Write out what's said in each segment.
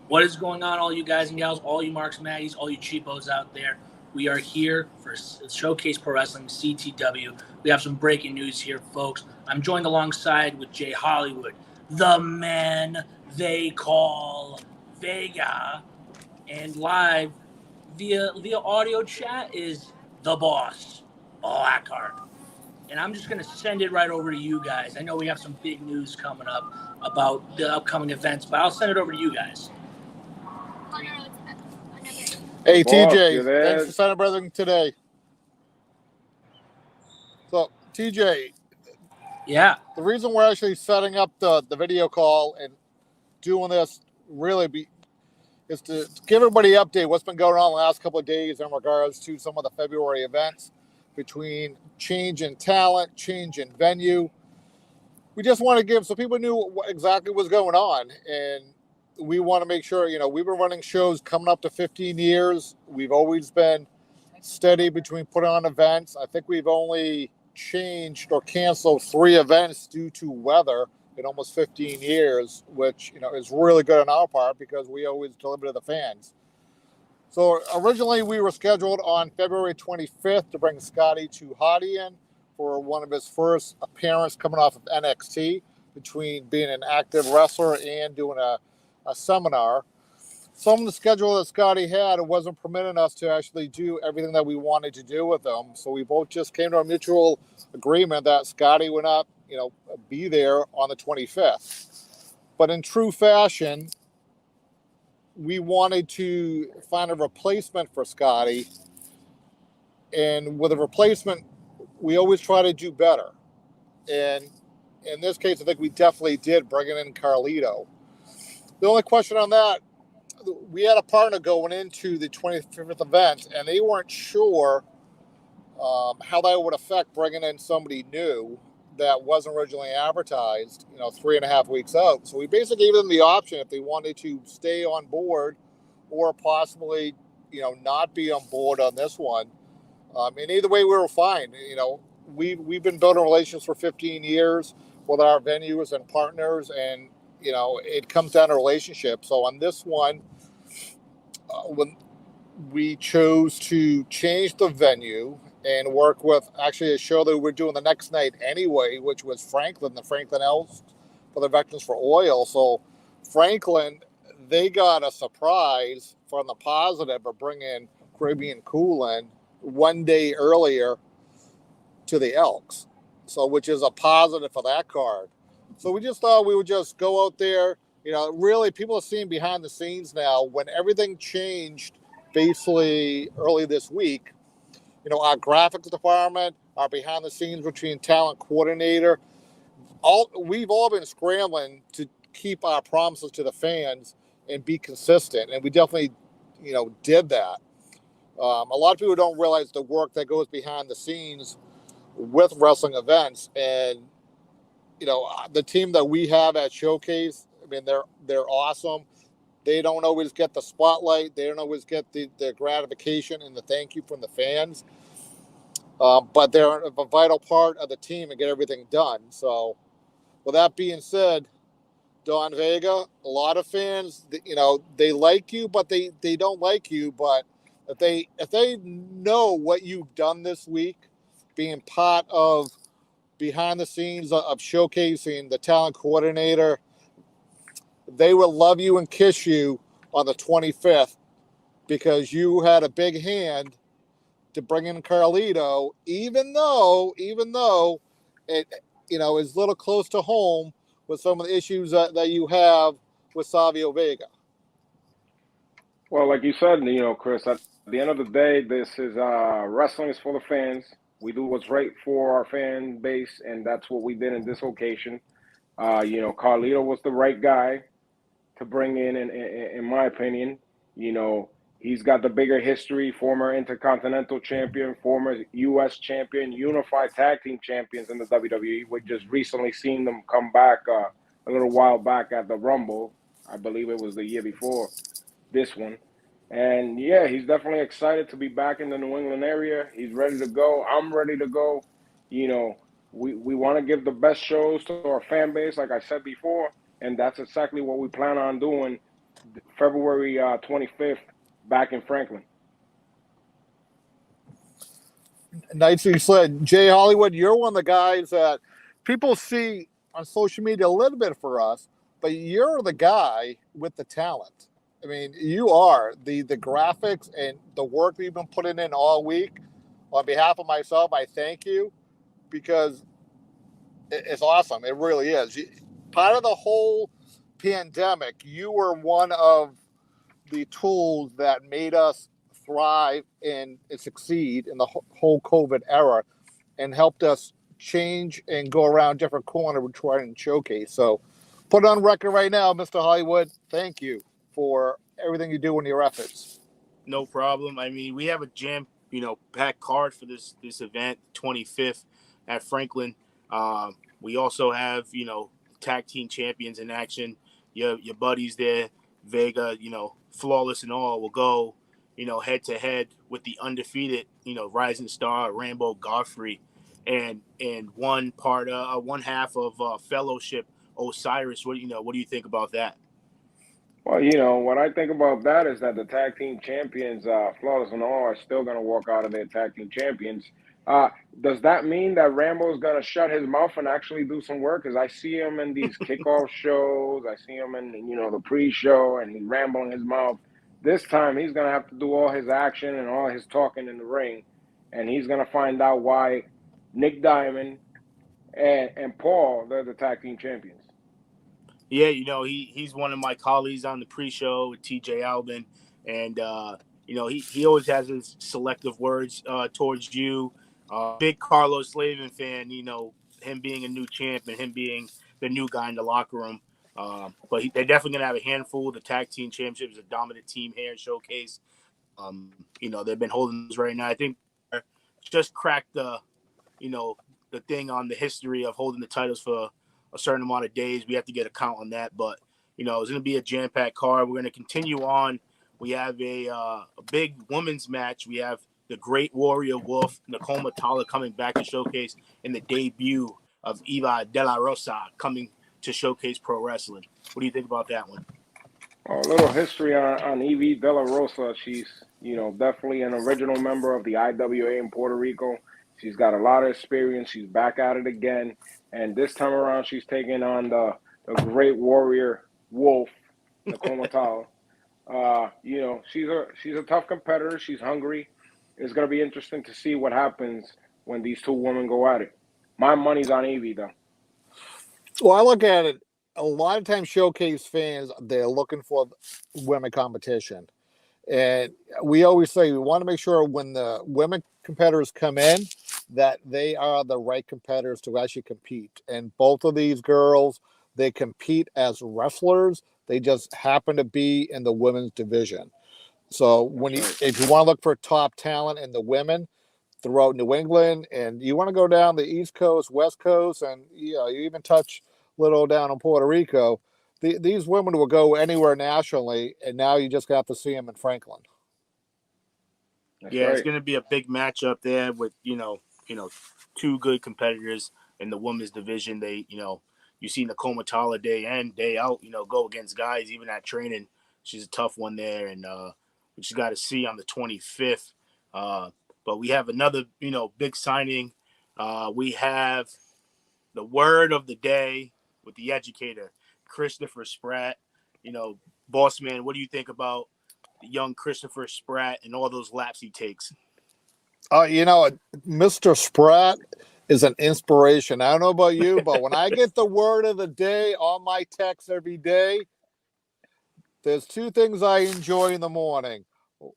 What is going on, all you guys and gals, all you Marks Maggies, all you cheapos out there? We are here for Showcase Pro Wrestling CTW. We have some breaking news here, folks. I'm joined alongside with Jay Hollywood, the man they call Vega, and live via audio chat is the boss, Blackheart. And I'm just going to send it right over to you guys. I know we have some big news coming up about the upcoming events, but I'll send it over to you guys. Hey, TJ, thanks for signing everything today. So, TJ. Yeah. The reason we're actually setting up the video call and doing this is to give everybody an update what's been going on the last couple of days in regards to some of the February events between change in talent, change in venue. We just want to give so people knew exactly what's going on, and we want to make sure, we've been running shows coming up to 15 years. We've always been steady between putting on events. I think we've only changed or canceled 3 events due to weather in almost 15 years, which, is really good on our part because we always deliver to the fans. So originally we were scheduled on February 25th to bring Scotty 2 Hottie in for one of his first appearances coming off of NXT, between being an active wrestler and doing a seminar. Some of the schedule that Scotty had, it wasn't permitting us to actually do everything that we wanted to do with him. So we both just came to a mutual agreement that Scotty would not, be there on the 25th. But in true fashion, we wanted to find a replacement for Scotty. And with a replacement, we always try to do better. And in this case, I think we definitely did, bringing in Carlito. The only question on that, we had a partner going into the 25th event, and they weren't sure how that would affect bringing in somebody new that wasn't originally advertised, 3.5 weeks out. So we basically gave them the option if they wanted to stay on board or possibly, not be on board on this one. And either way, we were fine. We've been building relations for 15 years with our venues and partners, and it comes down to relationship. So on this one, when we chose to change the venue and work with actually a show that we're doing the next night anyway, which was the Franklin Elks for the Veterans for Oil. So Franklin, they got a surprise from the positive of bringing Caribbean Coolin one day earlier to the Elks. So, which is a positive for that card. So we just thought we would just go out there. Really, people are seeing behind the scenes now. When everything changed basically early this week, our graphics department, our behind the scenes between talent coordinator, we've all been scrambling to keep our promises to the fans and be consistent. And we definitely, did that. A lot of people don't realize the work that goes behind the scenes with wrestling events. And, the team that we have at Showcase, they're awesome. They don't always get the spotlight. They don't always get the gratification and the thank you from the fans. But they're a vital part of the team and get everything done. So with that being said, Don Vega, a lot of fans, they like you, but they don't like you. But if they know what you've done this week, being part of behind the scenes of showcasing the talent coordinator, they will love you and kiss you on the 25th because you had a big hand to bring in Carlito, even though it is a little close to home with some of the issues that you have with Savio Vega. Well, like you said, Chris, at the end of the day, this is wrestling is for the fans. We do what's right for our fan base, and that's what we did in this occasion. Carlito was the right guy to bring in my opinion. He's got the bigger history, former Intercontinental Champion, former U.S. Champion, Unified Tag Team Champions in the WWE. We just recently seen them come back a little while back at the Rumble. I believe it was the year before this one. And, yeah, he's definitely excited to be back in the New England area. He's ready to go. I'm ready to go. We want to give the best shows to our fan base, like I said before, and that's exactly what we plan on doing February 25th back in Franklin. Nicely said. Jay Hollywood, you're one of the guys that people see on social media a little bit for us, but you're the guy with the talent. I mean, you are the graphics and the work that you've been putting in all week. On behalf of myself, I thank you because it's awesome. It really is. Part of the whole pandemic, you were one of the tools that made us thrive and succeed in the whole COVID era and helped us change and go around different corners to try and showcase. So put on record right now, Mr. Hollywood, thank you for everything you do in your efforts. No problem. I mean, we have a packed card for this event, 25th at Franklin. We also have, tag team champions in action. Your buddies there, Vega, flawless and all, will go, head to head with the undefeated, rising star Rambo Godfrey, and one half of Fellowship Osiris. What do you think about that? Well, what I think about that is that the tag team champions, Flawless and all, are still going to walk out of their tag team champions. Does that mean that Rambo's going to shut his mouth and actually do some work? Because I see him in these kickoff shows. I see him in, the pre-show, and he's rambling his mouth. This time, he's going to have to do all his action and all his talking in the ring, and he's going to find out why Nick Diamond and Paul, they're the tag team champions. Yeah, he's one of my colleagues on the pre-show with TJ Albin, and he always has his selective words towards you. Big Carlos Slavin fan, him being a new champ and him being the new guy in the locker room. But they're definitely gonna have a handful. The tag team championship is a dominant team here in Showcase. They've been holding this right now. I think just cracked the thing on the history of holding the titles for a certain amount of days. We have to get a count on that, but it's going to be a jam-packed card. We're going to continue on. We have a big women's match. We have the Great Warrior Wolf, Nicole Matala, coming back to Showcase, and the debut of Eva De La Rosa coming to Showcase Pro Wrestling. What do you think about that one? A little history on Evie De La Rosa. She's, definitely an original member of the IWA in Puerto Rico. She's got a lot of experience. She's back at it again. And this time around, she's taking on the Great Warrior Wolf, Nicole Matala. She's a tough competitor. She's hungry. It's going to be interesting to see what happens when these two women go at it. My money's on Evie, though. Well, I look at it, a lot of times Showcase fans, they're looking for women competition. And we always say we want to make sure when the women competitors come in that they are the right competitors to actually compete. And both of these girls, they compete as wrestlers. They just happen to be in the women's division. So if you want to look for top talent in the women throughout New England, and you want to go down the East Coast, West Coast, and you even touch little down in Puerto Rico, these women will go anywhere nationally, and now you just have to see them in Franklin. That's right. It's going to be a big matchup there with two good competitors in the women's division. They you see Nicole Matala day in, day out, go against guys even at training. She's a tough one there, and we just got to see on the 25th. But we have another big signing. We have the word of the day with the educator, Christopher Spratt. Boss man, what do you think about the young Christopher Spratt and all those laps he takes? Mr. Spratt is an inspiration. I don't know about you, but when I get the word of the day on my text every day, there's two things I enjoy in the morning.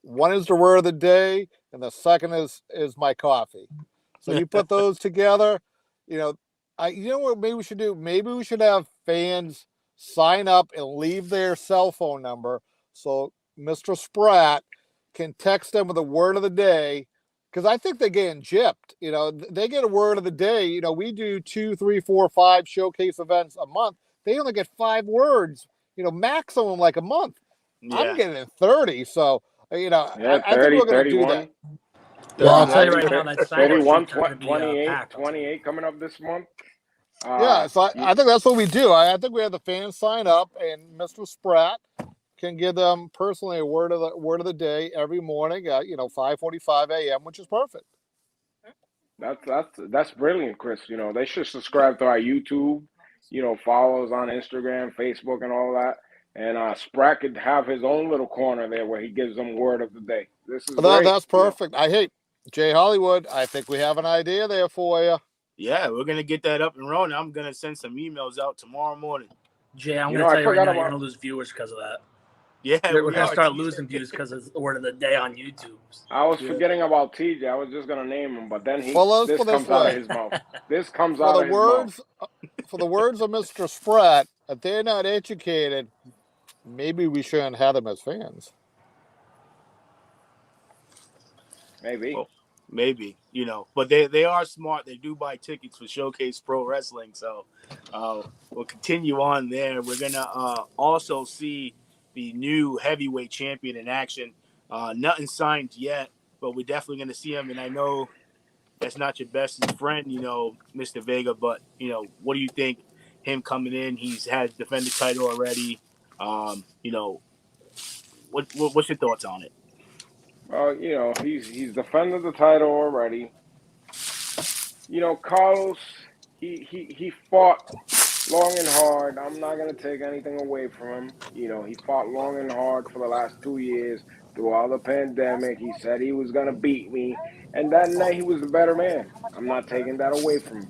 One is the word of the day, and the second is my coffee. So you put those together, what maybe we should do? Maybe we should have fans sign up and leave their cell phone number so Mr. Spratt can text them with a word of the day, because I think they're getting gypped. They get a word of the day. We do 2, 3, 4, 5 showcase events a month. They only get 5 words, maximum like a month. Yeah. I'm getting 30. So, I think we're going to do that. Well, I'll tell you right now, that 31, 28 coming up this month. So I think that's what we do. I think we have the fans sign up, and Mr. Spratt can give them personally a word of the day every morning at 5:45 a.m., which is perfect. That's brilliant, Chris. They should subscribe to our YouTube. Follow us on Instagram, Facebook, and all that. And Spratt could have his own little corner there where he gives them word of the day. This is great. That's perfect. I hate Jay Hollywood. I think we have an idea there for you. Yeah, we're gonna get that up and rolling. I'm gonna send some emails out tomorrow morning. Jay, I'm going to tell you right now, you're going to lose viewers because of that. Yeah, we're going to start losing views because of the word of the day on YouTube. I was forgetting about TJ. I was just going to name him, but then this comes out of his mouth. This comes out of his mouth. For the words of Mr. Spratt, if they're not educated, maybe we shouldn't have them as fans. Maybe. Well, maybe, but they are smart. They do buy tickets for Showcase Pro Wrestling. So we'll continue on there. We're going to also see the new heavyweight champion in action. Nothing signed yet, but we're definitely going to see him. And I know that's not your best friend, Mr. Vega, but, what do you think? Him coming in, he's had defended title already. What's your thoughts on it? Well, he's defended the title already. Carlos, he fought long and hard. I'm not going to take anything away from him. He fought long and hard for the last 2 years through all the pandemic. He said he was going to beat me. And that night he was the better man. I'm not taking that away from him.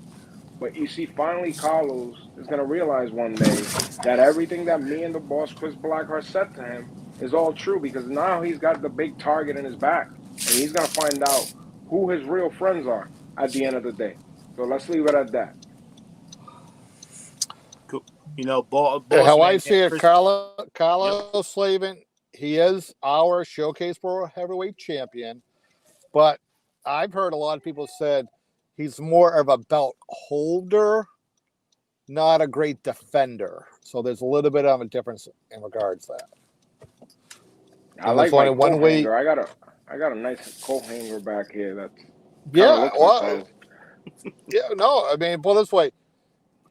But you see, finally Carlos is going to realize one day that everything that me and the boss, Chris Blackheart, said to him is all true, because now he's got the big target in his back. And he's going to find out who his real friends are at the end of the day. So let's leave it at that. How I see it, Carlos Slavin, he is our Showcase Pro Heavyweight Champion, but I've heard a lot of people said he's more of a belt holder, not a great defender. So there's a little bit of a difference in regards to that. I like my coat hanger. I got a nice coat hanger back here. Put it this way.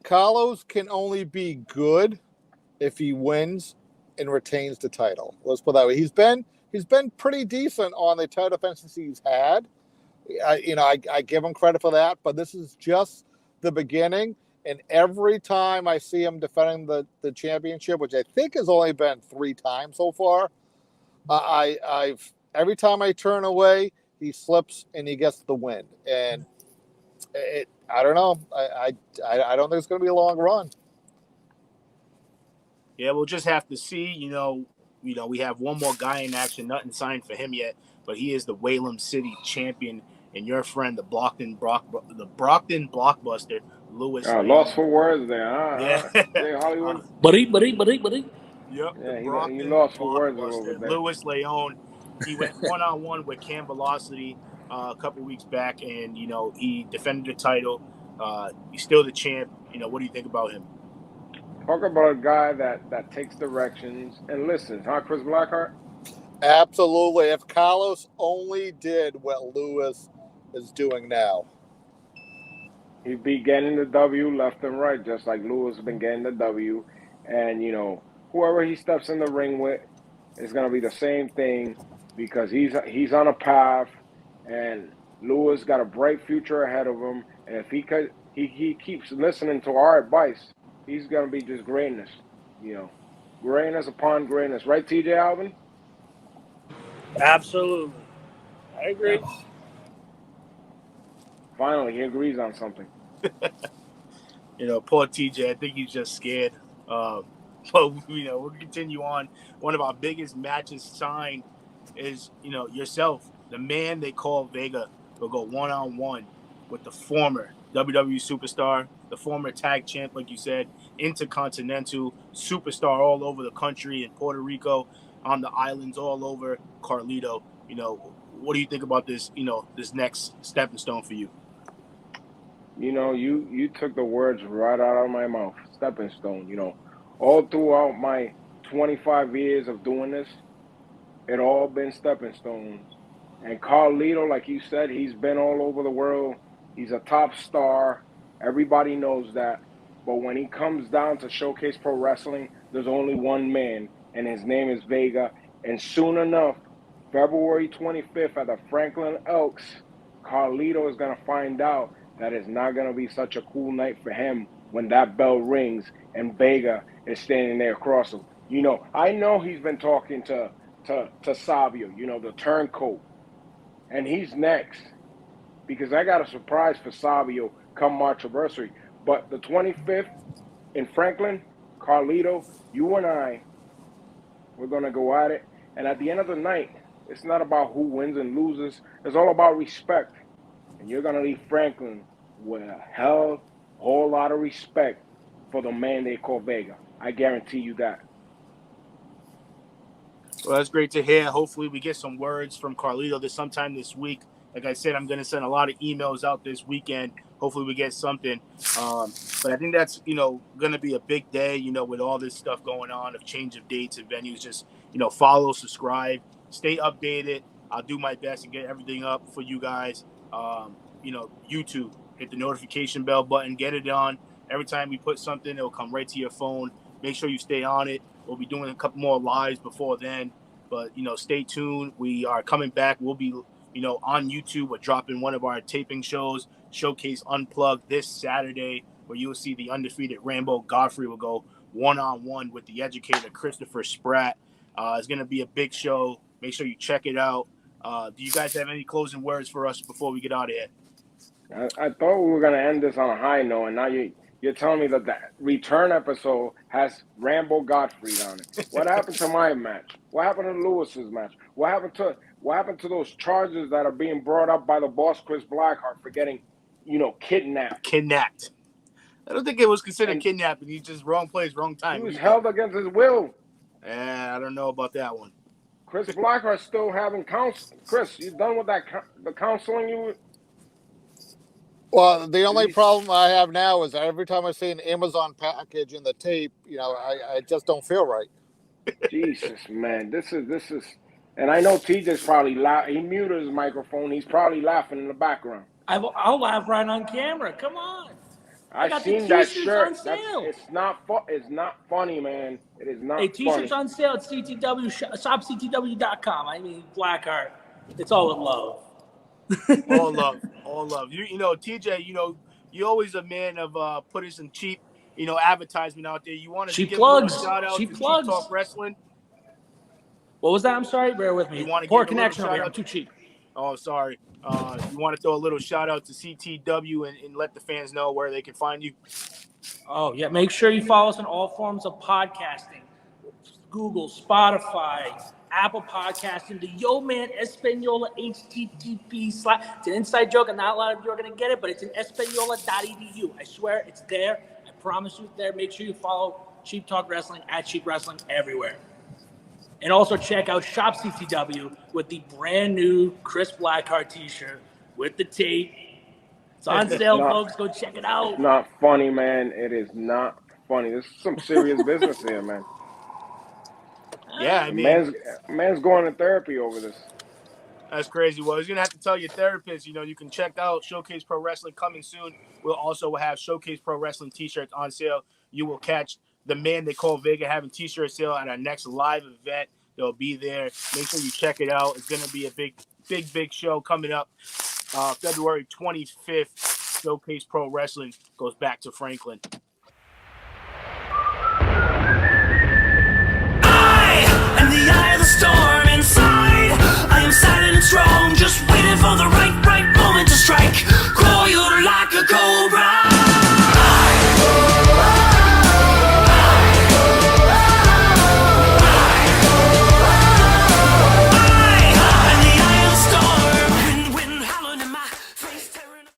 Carlos can only be good if he wins and retains the title. Let's put it that way. He's been pretty decent on the title defenses he's had. I give him credit for that, but this is just the beginning. And every time I see him defending the championship, which I think has only been 3 times so far, every time I turn away, he slips and he gets the win. And I don't know. I don't think it's going to be a long run. Yeah, we'll just have to see. We have one more guy in action. Nothing signed for him yet, but he is the Whalum City champion, and your friend, the Brockton blockbuster, Lewis. Lost for words there, huh? Yeah, Hollywood. Buddy. Yep. Yeah, he lost for words a little bit there. Lewis Leone. He went 1-on-1 with Cam Velocity a couple weeks back, and he defended the title. He's still the champ. What do you think about him? Talk about a guy that takes directions and listens, huh, Chris Blackheart? Absolutely. If Carlos only did what Lewis is doing now, he'd be getting the W left and right, just like Lewis has been getting the W. And, whoever he steps in the ring with is going to be the same thing, because he's on a path, and Lewis got a bright future ahead of him. And if he keeps listening to our advice, he's going to be just greatness, greatness upon greatness. Right, TJ Alvin? Absolutely. I agree. Yeah. Finally, he agrees on something. Poor TJ, I think he's just scared. But, we'll continue on. One of our biggest matches signed is, yourself. The man they call Vega will go 1-on-1 with the former WWE superstar, the former tag champ, like you said, intercontinental superstar all over the country, in Puerto Rico, on the islands, all over, Carlito. What do you think about this, this next stepping stone for you? You took the words right out of my mouth. Stepping stone. All throughout my 25 years of doing this, it all been stepping stones. And Carlito, like you said, he's been all over the world. He's a top star. Everybody knows that. But when he comes down to Showcase Pro Wrestling, there's only one man, and his name is Vega. And soon enough, February 25th at the Franklin Elks, Carlito is going to find out that it's not going to be such a cool night for him when that bell rings and Vega is standing there across him. You know, I know he's been talking to Savio, you know, the turncoat, and he's next because I got a surprise for Savio come March anniversary. But the 25th in Franklin, Carlito, you and I, we're going to go at it. And at the end of the night, it's not about who wins and loses. It's all about respect. And you're going to leave Franklin with a whole lot of respect for the man they call Vega. I guarantee you that. Well, that's great to hear. Hopefully we get some words from Carlito sometime this week. Like I said, I'm going to send a lot of emails out this weekend. Hopefully we get something. But I think that's, going to be a big day, with all this stuff going on of change of dates and venues. Just, follow, subscribe, stay updated. I'll do my best to get everything up for you guys. YouTube, hit the notification bell button, get it on. Every time we put something, it'll come right to your phone. Make sure you stay on it. We'll be doing a couple more lives before then. But, stay tuned. We are coming back. We'll be on YouTube. We're dropping one of our taping shows, Showcase Unplugged, this Saturday, where you'll see the undefeated Rambo Godfrey will go one-on-one with the educator Christopher Spratt. It's going to be a big show. Make sure you check it out. Do you guys have any closing words for us before we get out of here? I thought we were going to end this on a high note, and now you're telling me that the return episode has Rambo Godfrey on it. What happened to my match? What happened to Lewis's match? What happened to those charges that are being brought up by the boss, Chris Blackheart, for getting, kidnapped? Kidnapped. I don't think it was considered kidnapping. He's just wrong place, wrong time. He was held against his will. I don't know about that one. Chris Blackheart's still having counsel. Chris, you done with the counseling you? Well, the only problem I have now is that every time I see an Amazon package in the tape, I just don't feel right. Jesus, man, this is, and I know TJ's probably he muted his microphone. He's probably laughing in the background. I'll laugh right on camera. Come on. I've seen that shirt. It's not funny, man. It is not. Hey, t-shirts on sale at CTW shopctw.com. I mean, Blackheart. It's all in love. all love. You know, TJ. You're always a man of putting some cheap, advertisement out there. You want to give a shout out to Cheap Talk Wrestling? What was that? I'm sorry. Bear with me. You want to poor connection over here. I'm too cheap. Oh, sorry. You want to throw a little shout out to CTW and let the fans know where they can find you? Oh, yeah. Make sure you follow us on all forms of podcasting. Google, Spotify, Apple Podcasting, the Yo Man Española HTTP / it's an inside joke, and not a lot of you are going to get it, but it's in española.edu. I swear it's there. I promise you it's there. Make sure you follow Cheap Talk Wrestling at Cheap Wrestling everywhere. And also check out Shop CTW with the brand new Chris Blackheart t-shirt with the tape. It's on sale, folks. Go check it out. It's not funny, man. It is not funny. This is some serious business here, man. Yeah, I mean, man's going to therapy over this. That's crazy. Well, he's going to have to tell your therapist, you can check out Showcase Pro Wrestling coming soon. We'll also have Showcase Pro Wrestling t-shirts on sale. You will catch the man they call Vega having t-shirt sale at our next live event. They'll be there. Make sure you check it out. It's going to be a big show coming up. February 25th, Showcase Pro Wrestling goes back to Franklin. I am the eye of the storm inside. I am silent and strong, just waiting for the right.